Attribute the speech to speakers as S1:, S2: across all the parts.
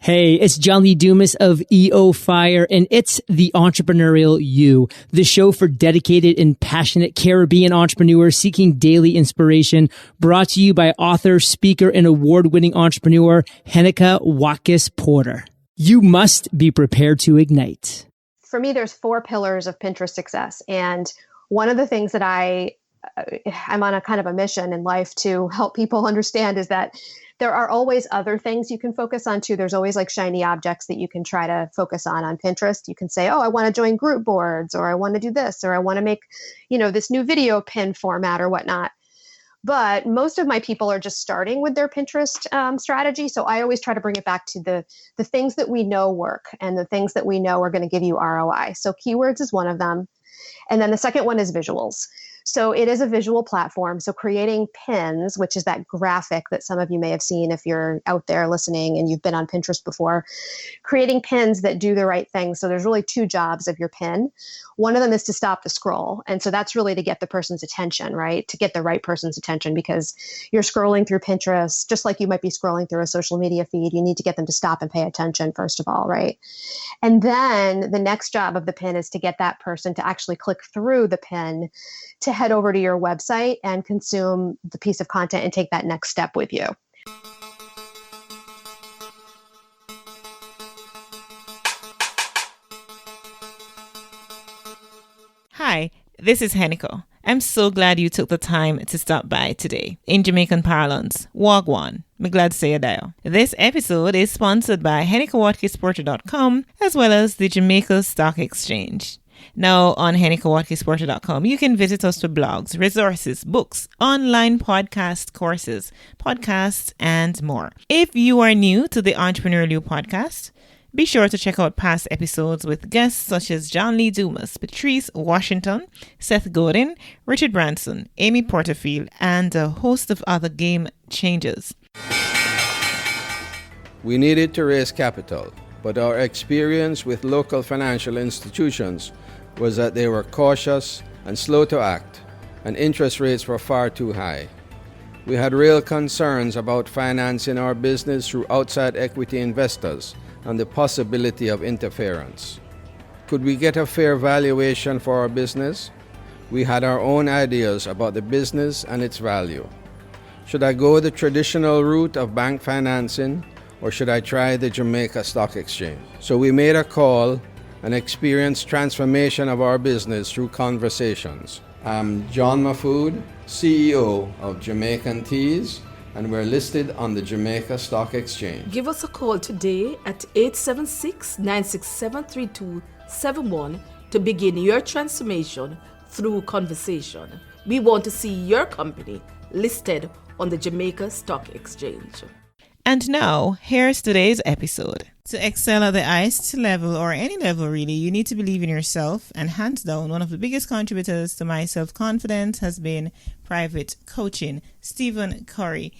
S1: Hey, it's John Lee Dumas of EO Fire, and it's The Entrepreneurial You, the show for dedicated and passionate Caribbean entrepreneurs seeking daily inspiration, brought to you by author, speaker, and award-winning entrepreneur Heneka Watkis-Porter. You must be prepared to ignite.
S2: For me, there's 4 pillars of Pinterest success. And one of the things that I'm on a kind of a mission in life to help people understand is that there are always other things you can focus on too. There's always like shiny objects that you can try to focus on Pinterest. You can say, oh, I want to join group boards, or I want to do this, or I want to make, this new video pin format or whatnot. But most of my people are just starting with their Pinterest strategy. So I always try to bring it back to the things that we know work and the things that we know are going to give you ROI. So keywords is one of them. And then the second one is visuals. So it is a visual platform. So creating pins, which is that graphic that some of you may have seen if you're out there listening and you've been on Pinterest before, creating pins that do the right thing. So there's really 2 jobs of your pin. One of them is to stop the scroll. And so that's really to get the person's attention, right? To get the right person's attention, because you're scrolling through Pinterest, just like you might be scrolling through a social media feed. You need to get them to stop and pay attention, first of all, right? And then the next job of the pin is to get that person to actually click through the pin to head over to your website and consume the piece of content and take that next step with you.
S3: Hi, this is Heneka. I'm so glad you took the time to stop by today. In Jamaican parlance, Wagwan. I'm glad to say a dial. This episode is sponsored by HenekaWatkis-Porter.com as well as the Jamaica Stock Exchange. Now on HenekaWatkis-Porter.com, you can visit us for blogs, resources, books, online podcast courses, podcasts, and more. If you are new to the Entrepreneurial You podcast, be sure to check out past episodes with guests such as John Lee Dumas, Patrice Washington, Seth Godin, Richard Branson, Amy Porterfield, and a host of other game changers.
S4: We needed to raise capital, but our experience with local financial institutions was that they were cautious and slow to act, and interest rates were far too high. We had real concerns about financing our business through outside equity investors and the possibility of interference. Could we get a fair valuation for our business? We had our own ideas about the business and its value. Should I go the traditional route of bank financing, or should I try the Jamaica Stock Exchange? So we made a call and experienced transformation of our business through conversations. I'm John Mafood, CEO of Jamaican Teas, and we're listed on the Jamaica Stock Exchange.
S5: Give us a call today at 876-967-3271 to begin your transformation through conversation. We want to see your company listed on the Jamaica Stock Exchange.
S3: And now, here's today's episode. To excel at the highest level, or any level really, you need to believe in yourself. And hands down, one of the biggest contributors to my self-confidence has been private coaching. Stephen Curry.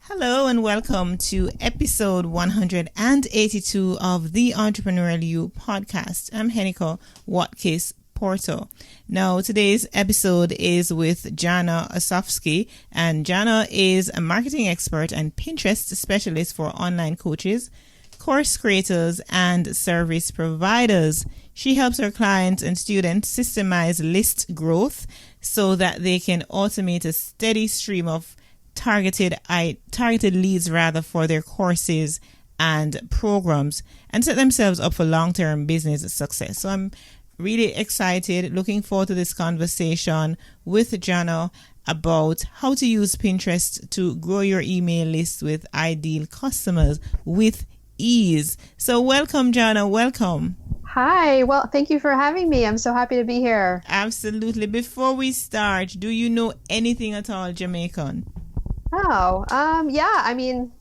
S3: Hello and welcome to episode 182 of the Entrepreneurial You podcast. I'm Heneka Watkis-Porter. Now, today's episode is with Jana Osofsky, and Jana is a marketing expert and Pinterest specialist for online coaches, course creators, and service providers. She helps her clients and students systemize list growth so that they can automate a steady stream of targeted leads for their courses and programs and set themselves up for long-term business success. So I'm really excited, looking forward to this conversation with Jana about how to use Pinterest to grow your email list with ideal customers with ease. So welcome, Jana. Welcome.
S2: Hi. Well, thank you for having me. I'm so happy to be here.
S3: Absolutely. Before we start, do you know anything at all Jamaican?
S2: Yeah. I mean,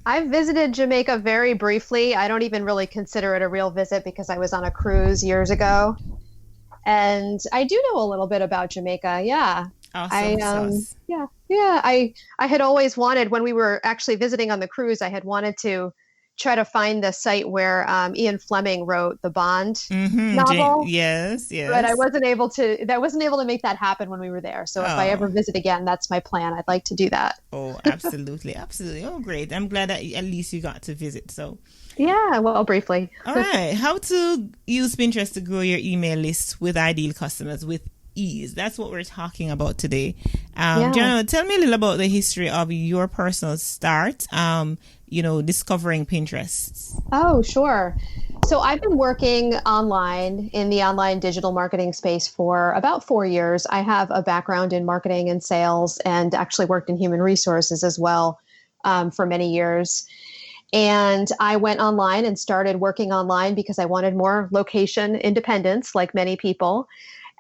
S2: I've visited Jamaica very briefly. I don't even really consider it a real visit because I was on a cruise years ago. And I do know a little bit about Jamaica. Yeah.
S3: Awesome.
S2: I had always wanted, when we were actually visiting on the cruise, I had wanted to try to find the site where Ian Fleming wrote the Bond novel.
S3: Yes.
S2: But I wasn't able to make that happen when we were there. So if I ever visit again, that's my plan. I'd like to do that.
S3: Oh, absolutely. Absolutely. Oh, great. I'm glad that at least you got to visit. So
S2: Yeah, well, briefly.
S3: All right. How to use Pinterest to grow your email list with ideal customers with ease. That's what we're talking about today. Jana, tell me a little about the history of your personal start, discovering Pinterest.
S2: Oh, sure. So I've been working online in the online digital marketing space for about 4 years. I have a background in marketing and sales and actually worked in human resources as well for many years. And I went online and started working online because I wanted more location independence, like many people,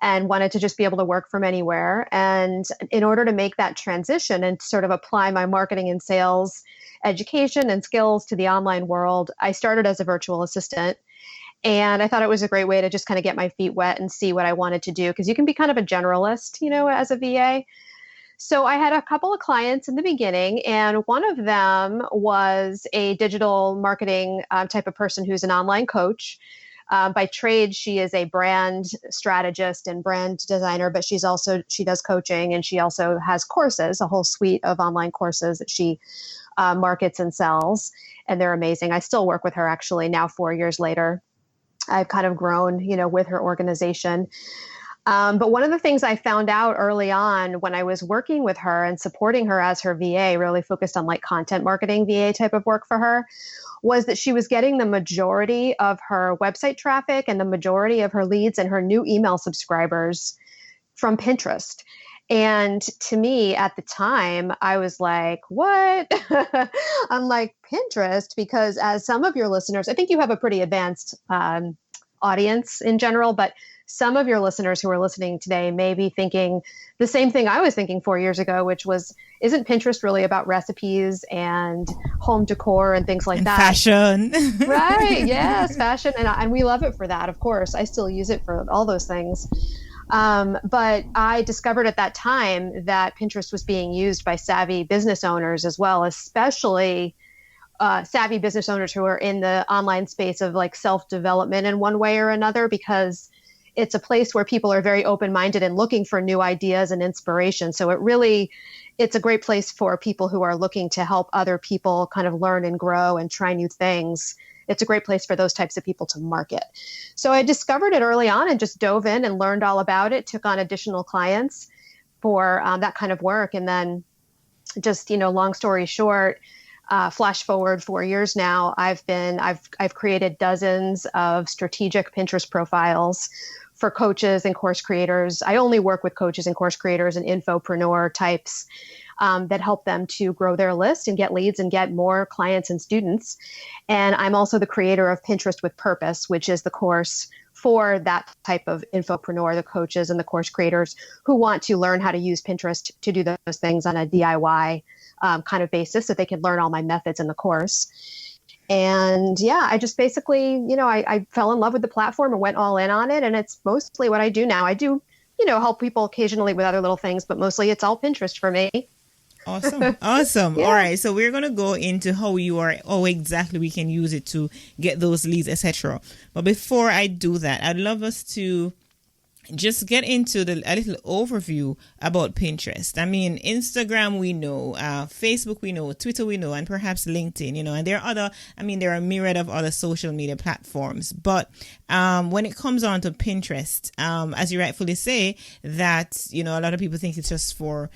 S2: and wanted to just be able to work from anywhere. And in order to make that transition and sort of apply my marketing and sales education and skills to the online world, I started as a virtual assistant. And I thought it was a great way to just kind of get my feet wet and see what I wanted to do, because you can be kind of a generalist, as a VA. So I had a couple of clients in the beginning, and one of them was a digital marketing type of person who's an online coach. By trade, she is a brand strategist and brand designer, but she does coaching, and she also has courses, a whole suite of online courses that she markets and sells, and they're amazing. I still work with her actually now 4 years later. I've kind of grown, with her organization. But one of the things I found out early on when I was working with her and supporting her as her VA, really focused on like content marketing VA type of work for her, was that she was getting the majority of her website traffic and the majority of her leads and her new email subscribers from Pinterest. And to me at the time, I was like, what? I'm like, Pinterest? Because as some of your listeners, I think you have a pretty advanced audience in general, but some of your listeners who are listening today may be thinking the same thing I was thinking 4 years ago, which was, isn't Pinterest really about recipes and home decor and things like that?
S3: Fashion.
S2: Right. Yes. Fashion. And we love it for that. Of course, I still use it for all those things. But I discovered at that time that Pinterest was being used by savvy business owners as well, especially savvy business owners who are in the online space of like self-development in one way or another, because it's a place where people are very open-minded and looking for new ideas and inspiration. So it's a great place for people who are looking to help other people kind of learn and grow and try new things. It's a great place for those types of people to market. So I discovered it early on and just dove in and learned all about it, took on additional clients for that kind of work. And then just, long story short, flash forward 4 years now, I've created dozens of strategic Pinterest profiles for coaches and course creators. I only work with coaches and course creators and infopreneur types that help them to grow their list and get leads and get more clients and students. And I'm also the creator of Pinterest with Purpose, which is the course for that type of infopreneur, the coaches and the course creators who want to learn how to use Pinterest to do those things on a DIY kind of basis, so they can learn all my methods in the course. And yeah, I just basically, I fell in love with the platform and went all in on it. And it's mostly what I do now. I do, help people occasionally with other little things, but mostly it's all Pinterest for me.
S3: Awesome. Awesome.
S2: Yeah.
S3: All right. So we're going to go into how exactly we can use it to get those leads, etc. But before I do that, I'd love us to just get into a little overview about Pinterest. I mean, Instagram, we know, Facebook, we know, Twitter, we know, and perhaps LinkedIn, and there are a myriad of other social media platforms. But when it comes on to Pinterest, as you rightfully say, that, a lot of people think it's just for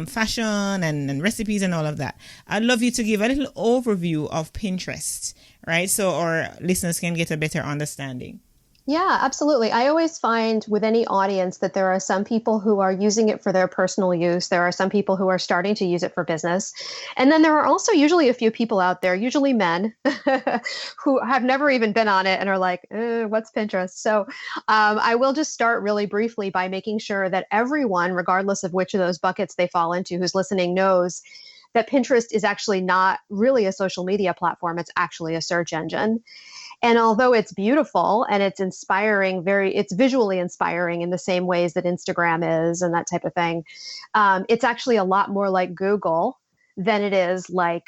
S3: fashion and recipes and all of that. I'd love you to give a little overview of Pinterest, right? So our listeners can get a better understanding.
S2: Yeah, absolutely. I always find with any audience that there are some people who are using it for their personal use. There are some people who are starting to use it for business. And then there are also usually a few people out there, usually men, who have never even been on it and are like, what's Pinterest? So I will just start really briefly by making sure that everyone, regardless of which of those buckets they fall into, who's listening, knows that Pinterest is actually not really a social media platform. It's actually a search engine. And although it's beautiful and it's inspiring, it's visually inspiring in the same ways that Instagram is and that type of thing, it's actually a lot more like Google than it is like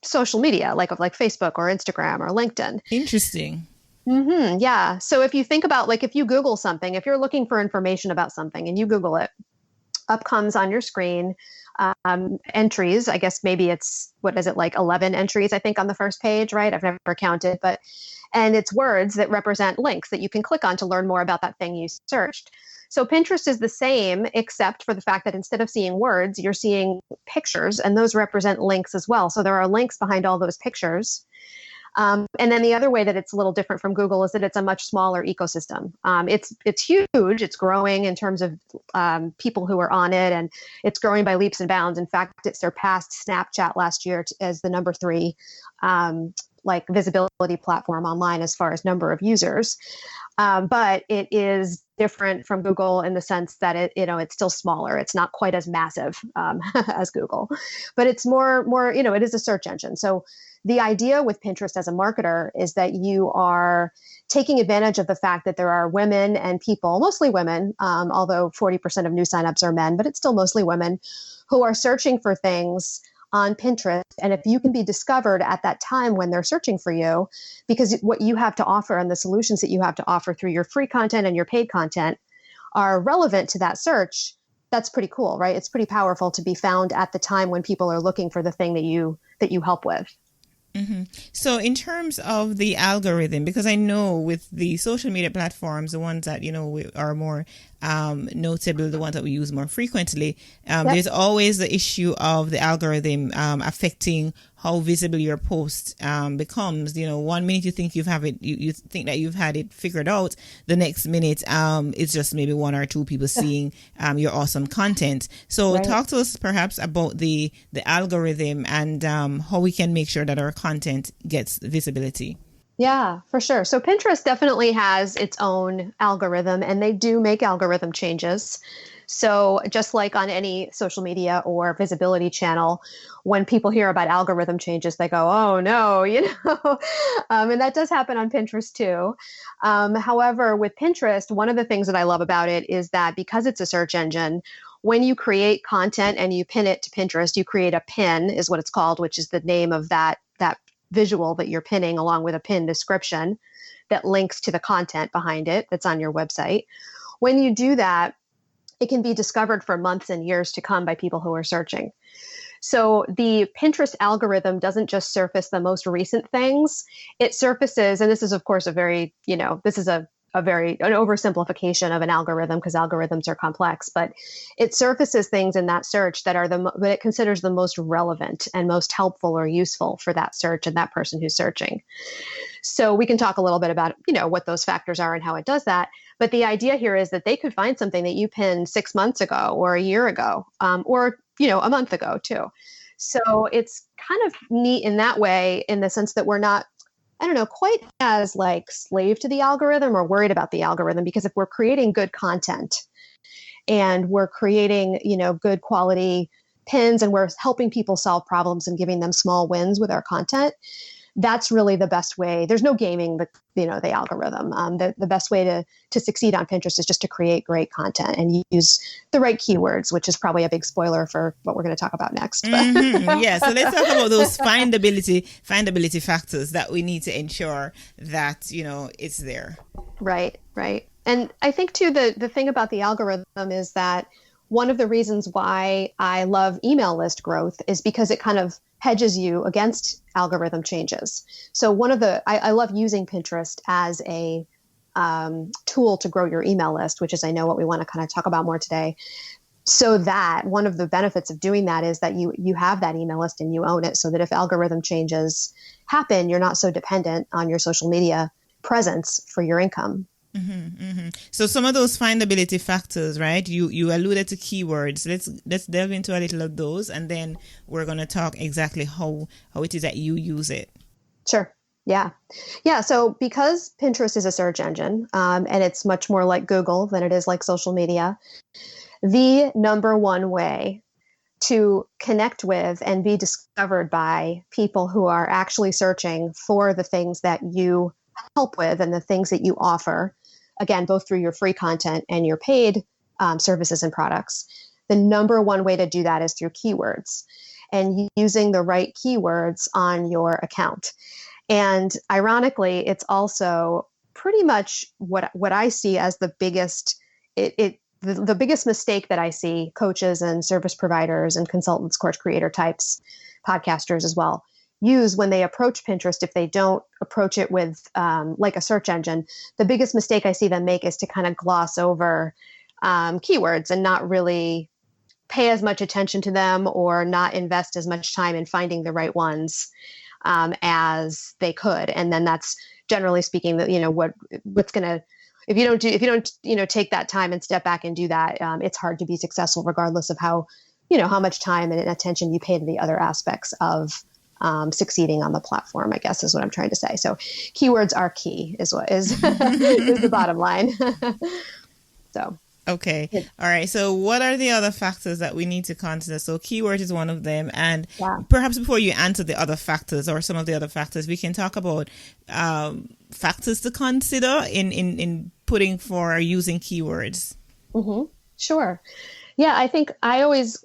S2: social media, like Facebook or Instagram or LinkedIn.
S3: Interesting.
S2: Mm-hmm, yeah. So if you think about, if you Google something, if you're looking for information about something and you Google it, up comes on your screen entries. I guess maybe it's, what is it, like 11 entries, I think, on the first page, right? I've never counted, and it's words that represent links that you can click on to learn more about that thing you searched. So Pinterest is the same, except for the fact that instead of seeing words, you're seeing pictures, and those represent links as well. So there are links behind all those pictures. And then the other way that it's a little different from Google is that it's a much smaller ecosystem. It's huge. It's growing in terms of people who are on it, and it's growing by leaps and bounds. In fact, it surpassed Snapchat last year as the number 3 like visibility platform online as far as number of users. But it is different from Google in the sense that it's still smaller. It's not quite as massive as Google, but it's more, it is a search engine. So the idea with Pinterest as a marketer is that you are taking advantage of the fact that there are women and people, mostly women, although 40% of new signups are men, but it's still mostly women, who are searching for things on Pinterest. And if you can be discovered at that time when they're searching for you, because what you have to offer and the solutions that you have to offer through your free content and your paid content are relevant to that search, that's pretty cool, right? It's pretty powerful to be found at the time when people are looking for the thing that you help with.
S3: Mm-hmm. So in terms of the algorithm, because I know with the social media platforms, the ones that, are more notable, the ones that we use more frequently, there's always the issue of the algorithm affecting how visible your post becomes. 1 minute you think you think that you've had it figured out. The next minute it's just maybe 1 or 2 people seeing your awesome content. So talk to us perhaps about the algorithm and how we can make sure that our content gets visibility.
S2: Yeah, for sure. So Pinterest definitely has its own algorithm, and they do make algorithm changes. So just like on any social media or visibility channel, when people hear about algorithm changes, they go, oh no, and that does happen on Pinterest too. However, with Pinterest, one of the things that I love about it is that because it's a search engine, when you create content and you pin it to Pinterest, you create a pin is what it's called, which is the name of that visual that you're pinning along with a pin description that links to the content behind it that's on your website. When you do that, it can be discovered for months and years to come by people who are searching. So the Pinterest algorithm doesn't just surface the most recent things. It surfaces, and this is of course an oversimplification of an algorithm because algorithms are complex, but it surfaces things in that search that it considers the most relevant and most helpful or useful for that search and that person who's searching. So we can talk a little bit about, what those factors are and how it does that. But the idea here is that they could find something that you pinned 6 months ago or a year ago, or a month ago too. So it's kind of neat in that way, in the sense that we're not, quite as like slave to the algorithm or worried about the algorithm, because if we're creating good content and we're creating, good quality pins and we're helping people solve problems and giving them small wins with our content, that's really the best way. There's no gaming the algorithm. The best way to succeed on Pinterest is just to create great content and use the right keywords, which is probably a big spoiler for what we're going to talk about next.
S3: Mm-hmm. Yeah, so let's talk about those findability factors that we need to ensure that it's there.
S2: Right. And I think too the thing about the algorithm is that one of the reasons why I love email list growth is because it kind of hedges you against algorithm changes. So I love using Pinterest as a tool to grow your email list, which is, I know, what we want to kind of talk about more today. So that one of the benefits of doing that is that you have that email list and you own it, so that if algorithm changes happen, you're not so dependent on your social media presence for your income.
S3: Mm-hmm, mm-hmm. So some of those findability factors, right? You alluded to keywords. Let's delve into a little of those, and then we're going to talk exactly how it is that you use it.
S2: Sure. Yeah. So because Pinterest is a search engine, and it's much more like Google than it is like social media, the number one way to connect with and be discovered by people who are actually searching for the things that you help with and the things that you offer, again, both through your free content and your paid services and products, the number one way to do that is through keywords and using the right keywords on your account. And ironically, it's also pretty much what I see as the biggest, it the biggest mistake that I see coaches and service providers and consultants, course creator types, podcasters as well, use when they approach Pinterest, if they don't approach it with like a search engine, the biggest mistake I see them make is to kind of gloss over keywords and not really pay as much attention to them, or not invest as much time in finding the right ones as they could. And then that's generally speaking that, what's going to, if you don't take that time and step back and do that, it's hard to be successful regardless of how much time and attention you pay to the other aspects of succeeding on the platform, I guess is what I'm trying to say. So keywords are key is what is, is the bottom line. So.
S3: Okay. All right. So what are the other factors that we need to consider? So keyword is one of them. And perhaps before you answer the other factors or some of the other factors, we can talk about factors to consider in putting for or using keywords.
S2: Mm-hmm. Sure. Yeah, I think I always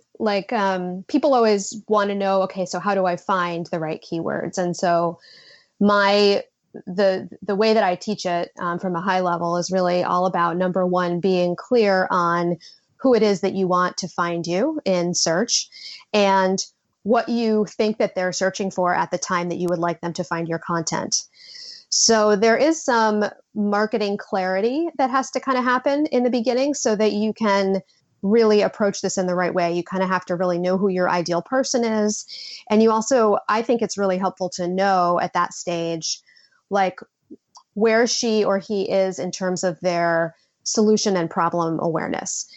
S2: people always want to know, okay, so how do I find the right keywords? And so the way that I teach it from a high level is really all about, number one, being clear on who it is that you want to find you in search and what you think that they're searching for at the time that you would like them to find your content. So there is some marketing clarity that has to kind of happen in the beginning so that you can really approach this in the right way. You kind of have to really know who your ideal person is. And you also, I think it's really helpful to know at that stage, like where she or he is in terms of their solution and problem awareness.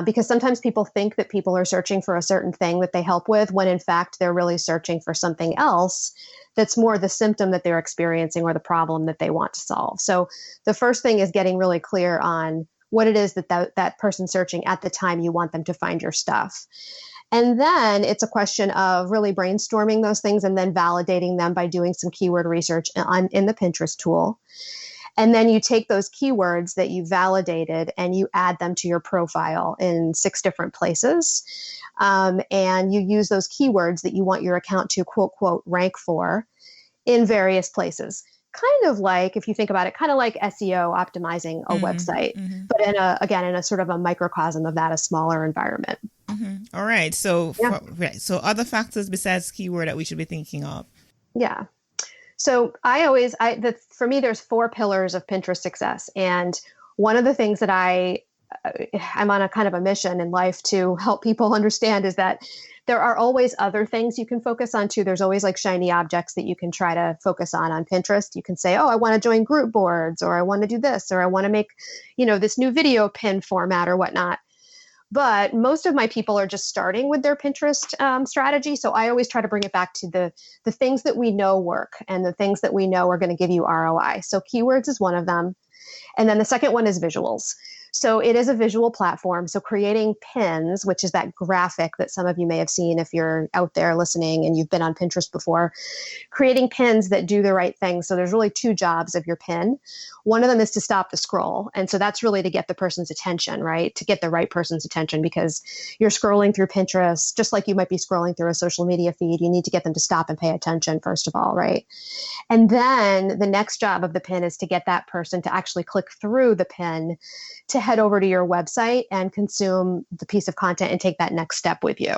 S2: Because sometimes people think that people are searching for a certain thing that they help with, when in fact they're really searching for something else that's more the symptom that they're experiencing or the problem that they want to solve. So the first thing is getting really clear on what it is that person's searching at the time you want them to find your stuff. And then it's a question of really brainstorming those things and then validating them by doing some keyword research in the Pinterest tool. And then you take those keywords that you validated and you add them to your profile in 6 different places. And you use those keywords that you want your account to quote, quote, rank for in various places. Kind of like, if you think about it, kind of like SEO optimizing a website, but in a sort of a microcosm of that, a smaller environment.
S3: Mm-hmm. All right. So, so other factors besides keyword that we should be thinking of.
S2: Yeah. So for me, there's 4 pillars of Pinterest success. And one of the things that I'm on a kind of a mission in life to help people understand is that there are always other things you can focus on too. There's always like shiny objects that you can try to focus on Pinterest. You can say, oh, I want to join group boards, or I want to do this, or I want to make, this new video pin format or whatnot. But most of my people are just starting with their Pinterest strategy. So I always try to bring it back to the things that we know work and the things that we know are going to give you ROI. So keywords is one of them. And then the second one is visuals. So it is a visual platform. So creating pins, which is that graphic that some of you may have seen if you're out there listening and you've been on Pinterest before, creating pins that do the right thing. So there's really 2 jobs of your pin. One of them is to stop the scroll. And so that's really to get the person's attention, right? To get the right person's attention, because you're scrolling through Pinterest, just like you might be scrolling through a social media feed. You need to get them to stop and pay attention, first of all, right? And then the next job of the pin is to get that person to actually click through the pin to head over to your website and consume the piece of content and take that next step with you.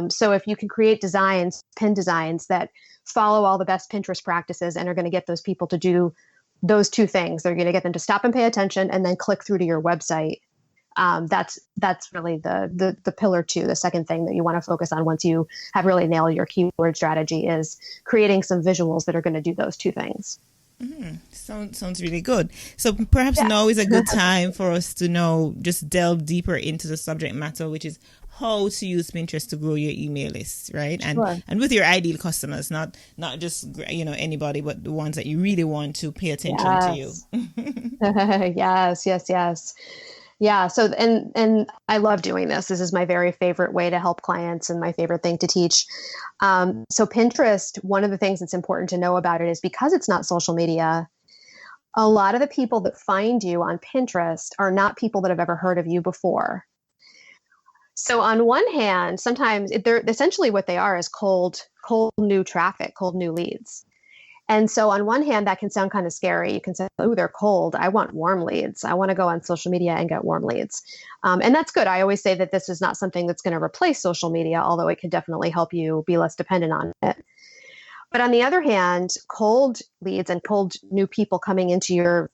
S2: So if you can create pin designs that follow all the best Pinterest practices and are going to get those people to do those 2 things, they're going to get them to stop and pay attention and then click through to your website. That's really the pillar 2. The second thing that you want to focus on once you have really nailed your keyword strategy is creating some visuals that are going to do those 2 things.
S3: Sounds really good. So perhaps now is a good time for us to just delve deeper into the subject matter, which is how to use Pinterest to grow your email list, right? And with your ideal customers, not just anybody, but the ones that you really want to pay attention to you.
S2: Yes. Yeah. So, and I love doing this. This is my very favorite way to help clients and my favorite thing to teach. So Pinterest, one of the things that's important to know about it is because it's not social media, a lot of the people that find you on Pinterest are not people that have ever heard of you before. So on one hand, sometimes they're essentially what they are is cold new traffic, cold new leads. And so on one hand, that can sound kind of scary. You can say, oh, they're cold. I want warm leads. I want to go on social media and get warm leads. And that's good. I always say that this is not something that's going to replace social media, although it can definitely help you be less dependent on it. But on the other hand, cold leads and cold new people coming into your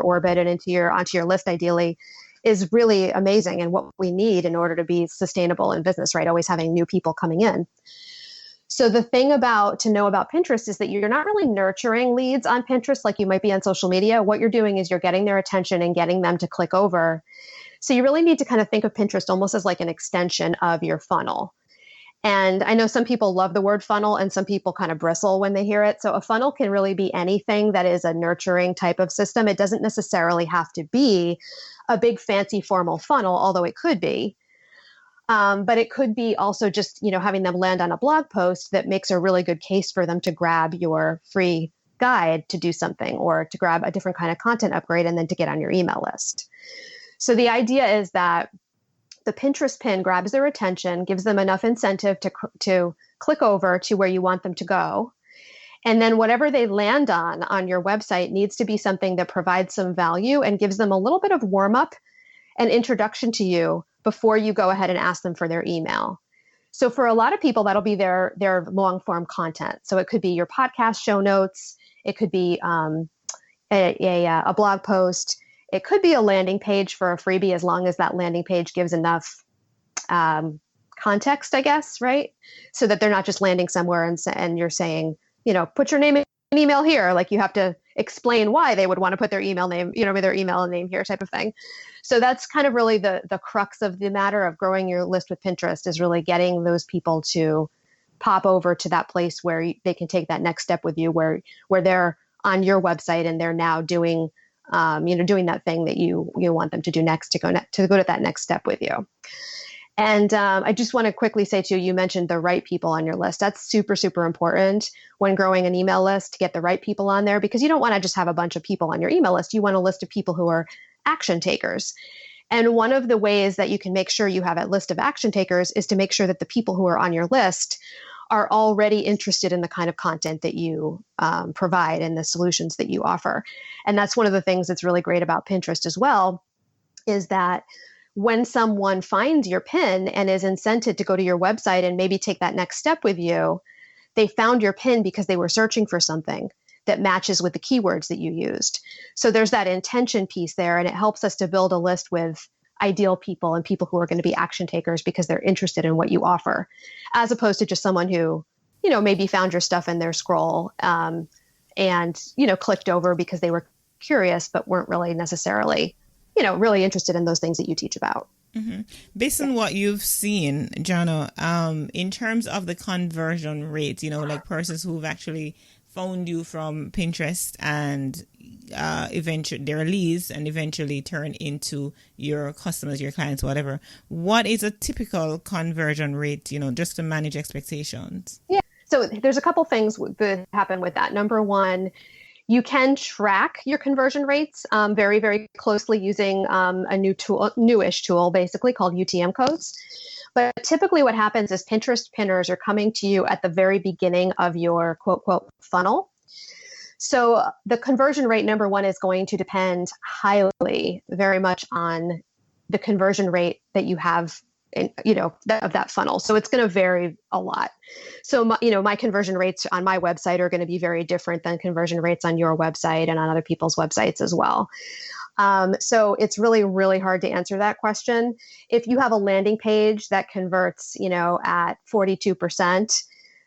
S2: orbit and onto your list, ideally, is really amazing and what we need in order to be sustainable in business, right? Always having new people coming in. So the thing to know about Pinterest is that you're not really nurturing leads on Pinterest like you might be on social media. What you're doing is you're getting their attention and getting them to click over. So you really need to kind of think of Pinterest almost as like an extension of your funnel. And I know some people love the word funnel and some people kind of bristle when they hear it. So a funnel can really be anything that is a nurturing type of system. It doesn't necessarily have to be a big fancy formal funnel, although it could be. But it could be also just, having them land on a blog post that makes a really good case for them to grab your free guide to do something, or to grab a different kind of content upgrade and then to get on your email list. So the idea is that the Pinterest pin grabs their attention, gives them enough incentive to click over to where you want them to go. And then whatever they land on your website needs to be something that provides some value and gives them a little bit of warm up and introduction to you before you go ahead and ask them for their email. So for a lot of people, that'll be their long form content. So it could be your podcast show notes. It could be a blog post. It could be a landing page for a freebie, as long as that landing page gives enough context, I guess, right? So that they're not just landing somewhere and you're saying, put your name and email here. Like you have to explain why they would want to put their email name, their email and name here, type of thing. So that's kind of really the crux of the matter of growing your list with Pinterest, is really getting those people to pop over to that place where they can take that next step with you, where they're on your website and they're now doing doing that thing that you want them to do next, to go to that next step with you. And I just want to quickly say too, you mentioned the right people on your list. That's super, super important when growing an email list, to get the right people on there, because you don't want to just have a bunch of people on your email list. You want a list of people who are action takers. And one of the ways that you can make sure you have a list of action takers is to make sure that the people who are on your list are already interested in the kind of content that you provide and the solutions that you offer. And that's one of the things that's really great about Pinterest as well, is that when someone finds your pin and is incented to go to your website and maybe take that next step with you, they found your pin because they were searching for something that matches with the keywords that you used. So there's that intention piece there, and it helps us to build a list with ideal people and people who are going to be action takers because they're interested in what you offer, as opposed to just someone who, maybe found your stuff in their scroll and, clicked over because they were curious, but weren't really necessarily, really interested in those things that you teach about.
S3: Mm-hmm. Based on what you've seen, Jana, in terms of the conversion rate, like persons who've actually found you from Pinterest and eventually their leads and eventually turn into your customers, your clients, whatever. What is a typical conversion rate, just to manage expectations? Yeah.
S2: So there's a couple things that happen with that. Number one, you can track your conversion rates very, very closely using a newish tool, basically called UTM codes. But typically what happens is Pinterest pinners are coming to you at the very beginning of your quote, quote, funnel. So the conversion rate, number one, is going to depend highly, very much on the conversion rate that you have of that funnel. So it's going to vary a lot. So, my conversion rates on my website are going to be very different than conversion rates on your website and on other people's websites as well. So it's really, really hard to answer that question. If you have a landing page that converts, at 42%,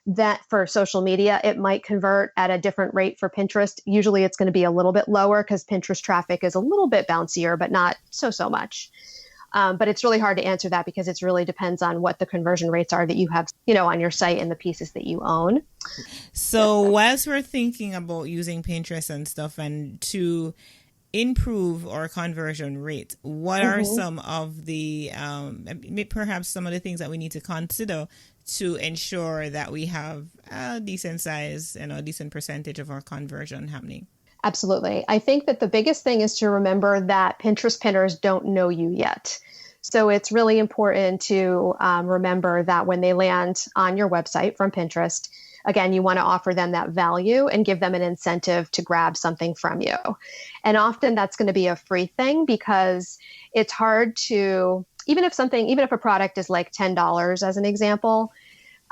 S2: that for social media, it might convert at a different rate for Pinterest. Usually it's going to be a little bit lower because Pinterest traffic is a little bit bouncier, but not so much. But it's really hard to answer that because it really depends on what the conversion rates are that you have, on your site and the pieces that you own.
S3: So whilst we're thinking about using Pinterest and stuff and to improve our conversion rate, what are some of the, perhaps some of the things that we need to consider to ensure that we have a decent size and a decent percentage of our conversion happening?
S2: Absolutely. I think that the biggest thing is to remember that Pinterest pinners don't know you yet. So it's really important to remember that when they land on your website from Pinterest, again, you want to offer them that value and give them an incentive to grab something from you. And often that's going to be a free thing, because it's hard to, even if a product is like $10 as an example,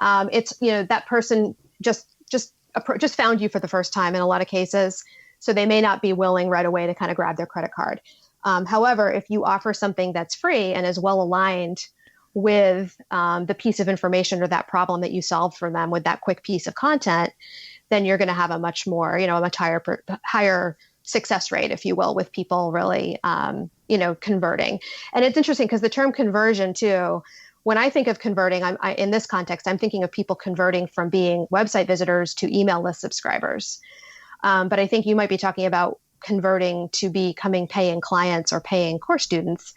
S2: it's, that person just found you for the first time in a lot of cases. So they may not be willing right away to kind of grab their credit card. However, if you offer something that's free and is well aligned with the piece of information or that problem that you solved for them with that quick piece of content, then you're going to have a much more, a much higher success rate, if you will, with people really, converting. And it's interesting because the term conversion too, when I think of converting, in this context, I'm thinking of people converting from being website visitors to email list subscribers. But I think you might be talking about converting to becoming paying clients or paying course students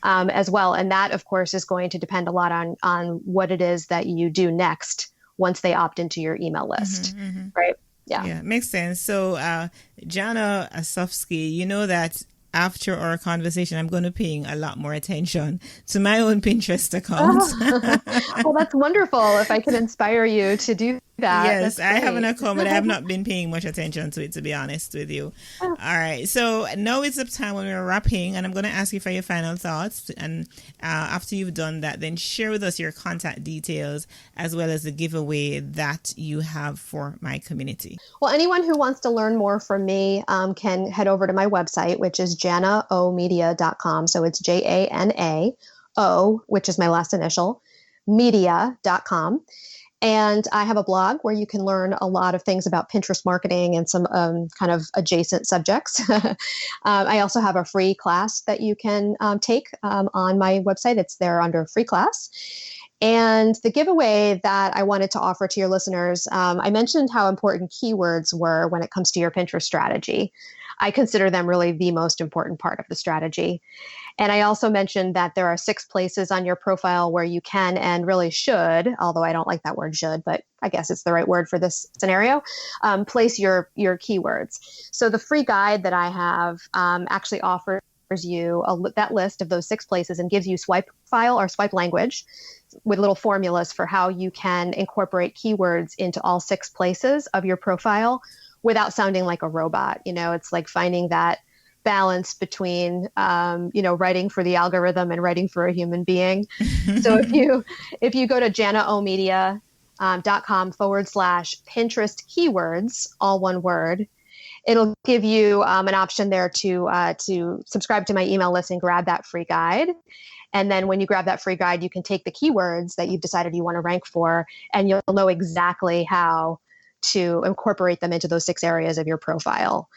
S2: as well. And that, of course, is going to depend a lot on what it is that you do next once they opt into your email list, right? Yeah,
S3: makes sense. So, Jana Osofsky, you know that after our conversation, I'm going to be paying a lot more attention to my own Pinterest account.
S2: Well, that's wonderful. If I can inspire you to do that.
S3: Yes, I have an account, but I have not been paying much attention to it, to be honest with you. All right. So now it's the time when we're wrapping, and I'm going to ask you for your final thoughts. And after you've done that, then share with us your contact details as well as the giveaway that you have for my community.
S2: Well, anyone who wants to learn more from me can head over to my website, which is janaomedia.com. So it's JANAO, which is my last initial, media.com. And I have a blog where you can learn a lot of things about Pinterest marketing and some kind of adjacent subjects. I also have a free class that you can take on my website. It's there under free class. And the giveaway that I wanted to offer to your listeners, I mentioned how important keywords were when it comes to your Pinterest strategy. I consider them really the most important part of the strategy. And I also mentioned that there are 6 places on your profile where you can and really should, although I don't like that word should, but I guess it's the right word for this scenario, place your keywords. So the free guide that I have actually offers you that list of those 6 places and gives you swipe file or swipe language with little formulas for how you can incorporate keywords into all 6 places of your profile without sounding like a robot. It's like finding that balance between, writing for the algorithm and writing for a human being. So if you go to janaomedia.com/Pinterest keywords, all one word, it'll give you an option there to subscribe to my email list and grab that free guide. And then when you grab that free guide, you can take the keywords that you've decided you want to rank for, and you'll know exactly how to incorporate them into those 6 areas of your profile.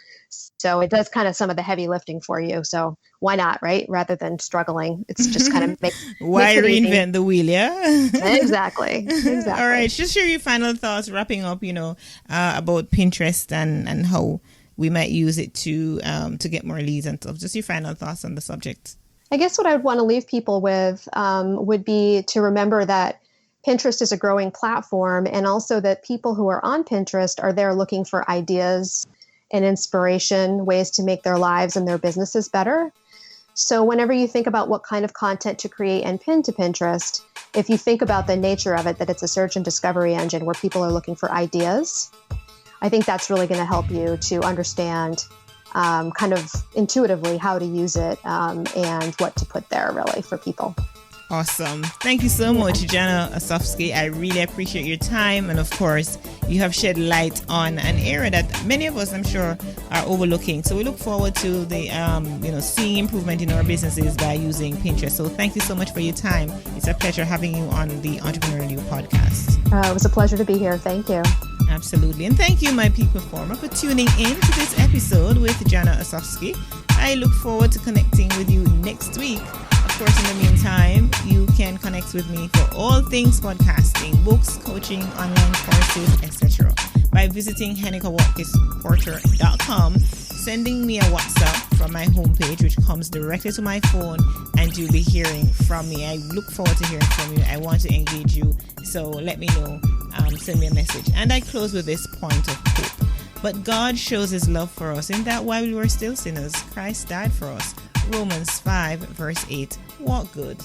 S2: So it does kind of some of the heavy lifting for you. So why not, right? Rather than struggling, it's just kind of
S3: why reinvent the wheel, yeah?
S2: Exactly.
S3: All right. Just share your final thoughts, wrapping up, about Pinterest and how we might use it to get more leads and stuff. Just your final thoughts on the subject.
S2: I guess what I would want to leave people with would be to remember that Pinterest is a growing platform, and also that people who are on Pinterest are there looking for ideas and inspiration, ways to make their lives and their businesses better. So whenever you think about what kind of content to create and pin to Pinterest, if you think about the nature of it, that it's a search and discovery engine where people are looking for ideas, I think that's really going to help you to understand kind of intuitively how to use it and what to put there really for people.
S3: Awesome. Thank you so much, Jana Osofsky. I really appreciate your time. And of course, you have shed light on an area that many of us, I'm sure, are overlooking. So we look forward to the, seeing improvement in our businesses by using Pinterest. So thank you so much for your time. It's a pleasure having you on the Entrepreneurial You podcast.
S2: It was a pleasure to be here. Thank you.
S3: Absolutely. And thank you, my peak performer, for tuning in to this episode with Jana Osofsky. I look forward to connecting with you next week. Of course, in the meantime, you can connect with me for all things podcasting, books, coaching, online courses, etc. by visiting Heneka.Watkis-Porter.com, sending me a WhatsApp from my homepage, which comes directly to my phone, and you'll be hearing from me. I look forward to hearing from you. I want to engage you, so let me know. Send me a message. And I close with this point of hope. But God shows his love for us in that while we were still sinners, Christ died for us. Romans 5 verse 8. Walk good.